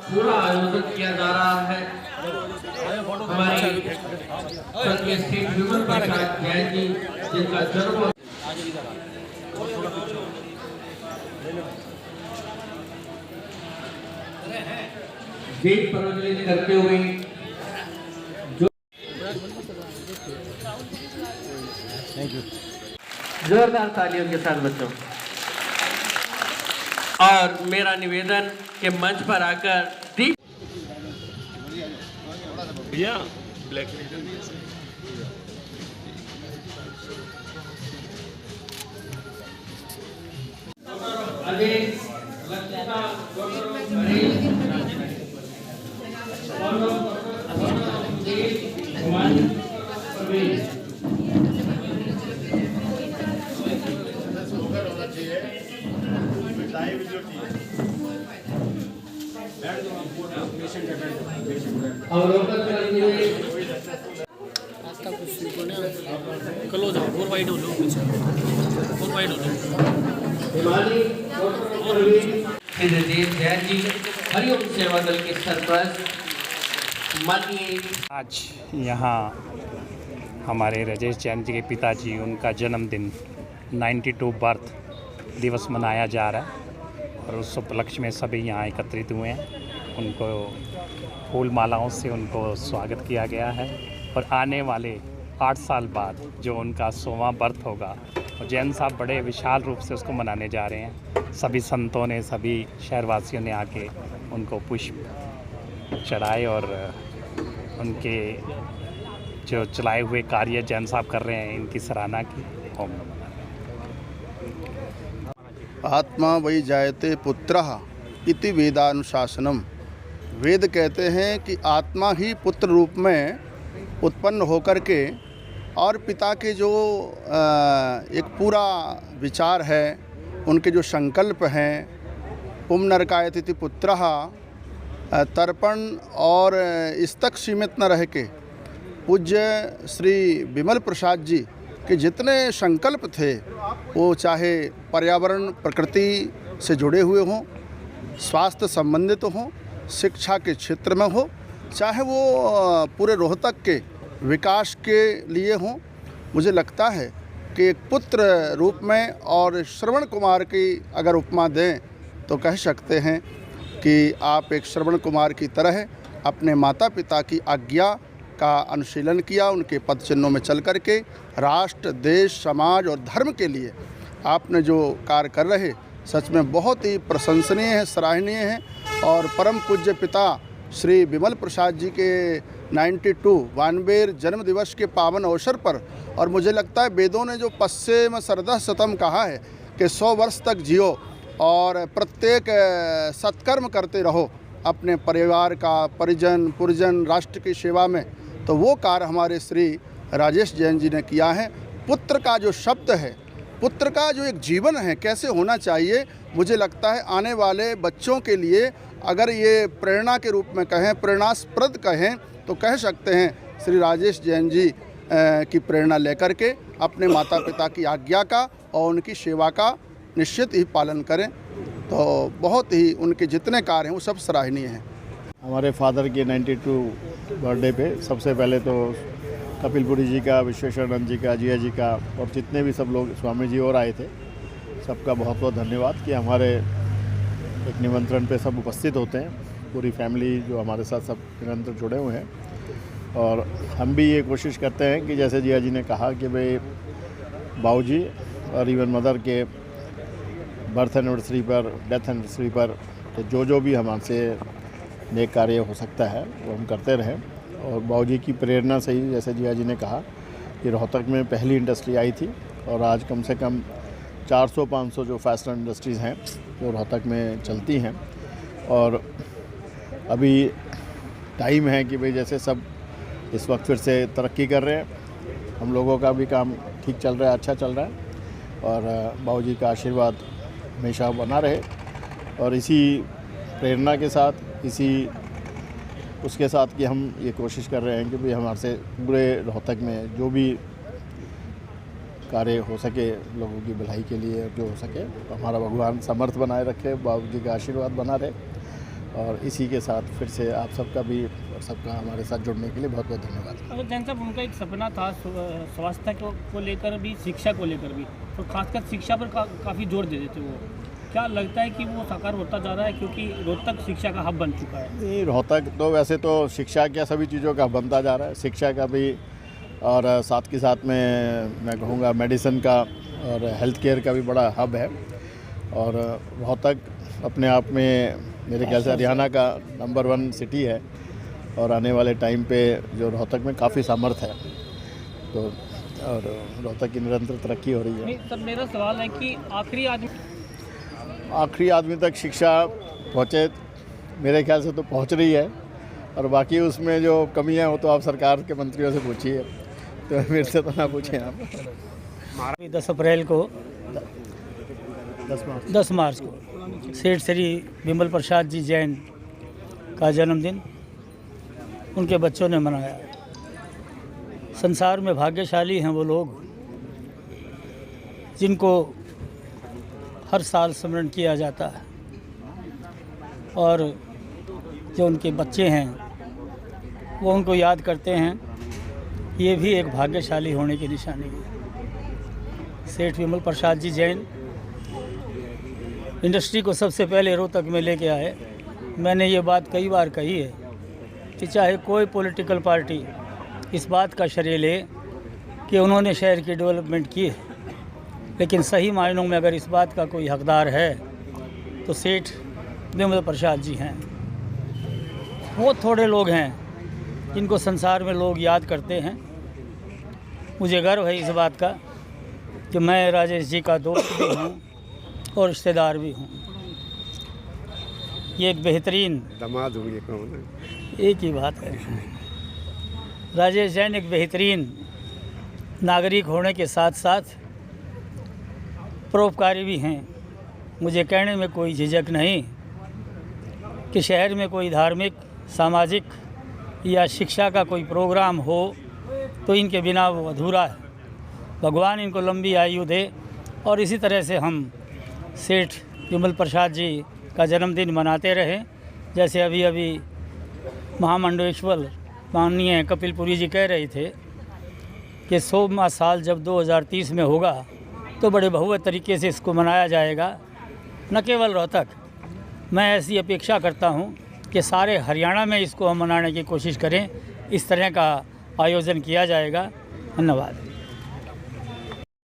पूरा आयोजन किया जा रहा है। हमारी स्वर्गीय श्री विमल प्रसाद जैन जी जिनका जन्म गेट प्रज्वलित करते हुए जोरदार तालियों के साथ बच्चों। और मेरा निवेदन कि मंच पर आकर दीप ब्लैक अवलोकन करते हुए क्लोज है, 4 वाइड हो लो, पीछे 4 वाइड हो लो। हिमालय डॉक्टर प्रवीण जैन जी हरिओम सेवा दल के सरपरस्त माननीय। आज यहाँ हमारे राजेश जैन जी के पिताजी उनका जन्मदिन 92 बर्थ दिवस मनाया जा रहा है और उस उपलक्ष्य में सभी यहाँ एकत्रित हुए हैं। उनको फूल मालाओं से उनको स्वागत किया गया है और आने वाले 8 साल बाद जो उनका 100वां बर्थ होगा और जैन साहब बड़े विशाल रूप से उसको मनाने जा रहे हैं। सभी संतों ने, सभी शहरवासियों ने आके उनको पुष्प चढ़ाए और उनके जो चलाए हुए कार्य जैन साहब कर रहे हैं इनकी सराहना की। ओम नमः। आत्मा वही जायते पुत्रः इति वेदानुशासनम। वेद कहते हैं कि आत्मा ही पुत्र रूप में उत्पन्न होकर के और पिता के जो एक पूरा विचार है, उनके जो संकल्प हैं, पुम्नरकायतिथि पुत्रः, तर्पण और इस तक सीमित न रह के पूज्य श्री विमल प्रसाद जी के जितने संकल्प थे वो चाहे पर्यावरण प्रकृति से जुड़े हुए हों, स्वास्थ्य संबंधित हों, शिक्षा के क्षेत्र में हो, चाहे वो पूरे रोहतक के विकास के लिए हों, मुझे लगता है कि एक पुत्र रूप में और श्रवण कुमार की अगर उपमा दें तो कह सकते हैं कि आप एक श्रवण कुमार की तरह अपने माता पिता की आज्ञा का अनुशीलन किया, उनके पद चिन्हों में चल कर के राष्ट्र, देश, समाज और धर्म के लिए आपने जो कार्य कर रहे सच में बहुत ही प्रशंसनीय है, सराहनीय है। और परम पूज्य पिता श्री विमल प्रसाद जी के 92वां जन्म दिवस के पावन अवसर पर, और मुझे लगता है वेदों ने जो पश्चिम सरदः शतम कहा है कि 100 वर्ष तक जियो और प्रत्येक सत्कर्म करते रहो अपने परिवार का, परिजन पुरजन, राष्ट्र की सेवा में, तो वो कार्य हमारे श्री राजेश जैन जी ने किया है। पुत्र का जो शब्द है, पुत्र का जो एक जीवन है कैसे होना चाहिए, मुझे लगता है आने वाले बच्चों के लिए अगर ये प्रेरणा के रूप में कहें, प्रेरणास्पद कहें, तो कह सकते हैं श्री राजेश जैन जी की प्रेरणा लेकर के अपने माता पिता की आज्ञा का और उनकी सेवा का निश्चित ही पालन करें। तो बहुत ही उनके जितने कार्य हैं वो सब सराहनीय हैं। हमारे फादर के 92 बर्थडे पे सबसे पहले तो कपिलपुरी जी का, विश्वेश्वरानंद जी का, जिया जी का और जितने भी सब लोग स्वामी जी और आए थे, सबका बहुत बहुत धन्यवाद कि हमारे एक निमंत्रण पे सब उपस्थित होते हैं। पूरी फैमिली जो हमारे साथ सब निरंतर जुड़े हुए हैं और हम भी ये कोशिश करते हैं कि जैसे जिया जी ने कहा कि भाई बाऊजी और इवन मदर के बर्थ एनिवर्सरी पर, डेथ एनिवर्सरी पर जो भी हमसे नेक कार्य हो सकता है वो हम करते रहें। और बाऊजी की प्रेरणा से ही जैसे जिया जी ने कहा कि रोहतक में पहली इंडस्ट्री आई थी और आज कम से कम 400-500 जो फैशन इंडस्ट्रीज़ हैं जो रोहतक में चलती हैं। और अभी टाइम है कि भाई जैसे सब इस वक्त फिर से तरक्की कर रहे हैं, हम लोगों का भी काम ठीक चल रहा है, अच्छा चल रहा है और बाऊजी का आशीर्वाद हमेशा बना रहे। और इसी प्रेरणा के साथ, इसी उसके साथ कि हम ये कोशिश कर रहे हैं कि भाई हमारे से पूरे रोहतक में जो भी कार्य हो सके लोगों की भलाई के लिए, जो हो सके हमारा भगवान समर्थ बनाए रखे, बाबूजी का आशीर्वाद बना रहे। और इसी के साथ फिर से आप सबका भी और सबका हमारे साथ जुड़ने के लिए बहुत बहुत धन्यवाद। अगर जैन साहब, उनका एक सपना था स्वास्थ्य को लेकर भी, शिक्षा को लेकर भी, तो खासकर शिक्षा पर काफ़ी जोर दे देते वो। क्या लगता है कि वो साकार होता जा रहा है, क्योंकि रोहतक शिक्षा का हब बन चुका है? नहीं, रोहतक तो वैसे तो शिक्षा के सभी चीज़ों का बनता जा रहा है, शिक्षा का भी और साथ के साथ में मैं कहूँगा मेडिसिन का और हेल्थ केयर का भी बड़ा हब है। और रोहतक अपने आप में मेरे ख्याल से हरियाणा का नंबर 1 सिटी है और आने वाले टाइम पे जो रोहतक में काफ़ी सामर्थ्य है, तो और रोहतक की निरंतर तरक्की हो रही है। नहीं सर, मेरा सवाल है कि आखिरी आदमी तक शिक्षा पहुँचे, मेरे ख्याल से तो पहुँच रही है, और बाकी उसमें जो कमी है वो तो आप सरकार के मंत्रियों से पूछिए, तो मेरे से तो ना पूछें आप। 10 अप्रैल को 10 मार्च को सेठ श्री विमल प्रसाद जी जैन का जन्मदिन उनके बच्चों ने मनाया। संसार में भाग्यशाली हैं वो लोग जिनको हर साल स्मरण किया जाता है, और जो उनके बच्चे हैं वो उनको याद करते हैं। ये भी एक भाग्यशाली होने की निशानी है। सेठ विमल प्रसाद जी जैन इंडस्ट्री को सबसे पहले रोहतक में लेके आए। मैंने ये बात कई बार कही है कि चाहे कोई पॉलिटिकल पार्टी इस बात का श्रेय ले कि उन्होंने शहर की डेवलपमेंट की है, लेकिन सही मायनों में अगर इस बात का कोई हकदार है तो सेठ विमल प्रसाद जी हैं। बहुत थोड़े लोग हैं जिनको संसार में लोग याद करते हैं। मुझे गर्व है इस बात का कि मैं राजेश जी का दोस्त भी हूँ और रिश्तेदार भी हूँ। ये एक बेहतरीन दामाद होंगे कौन? एक ही बात है। राजेश जैन एक बेहतरीन नागरिक होने के साथ साथ परोपकारी भी हैं। मुझे कहने में कोई झिझक नहीं कि शहर में कोई धार्मिक, सामाजिक या शिक्षा का कोई प्रोग्राम हो तो इनके बिना वो अधूरा है। भगवान इनको लंबी आयु दे। और इसी तरह से हम सेठ विमल प्रसाद जी का जन्मदिन मनाते रहें। जैसे अभी अभी महामंडलेश्वर माननीय कपिलपुरी जी कह रहे थे कि 100वां साल जब 2030 में होगा तो बड़े भव्य तरीके से इसको मनाया जाएगा। न केवल रोहतक, मैं ऐसी अपेक्षा करता हूँ कि सारे हरियाणा में इसको हम मनाने की कोशिश करें। इस तरह का आयोजन किया जाएगा। धन्यवाद।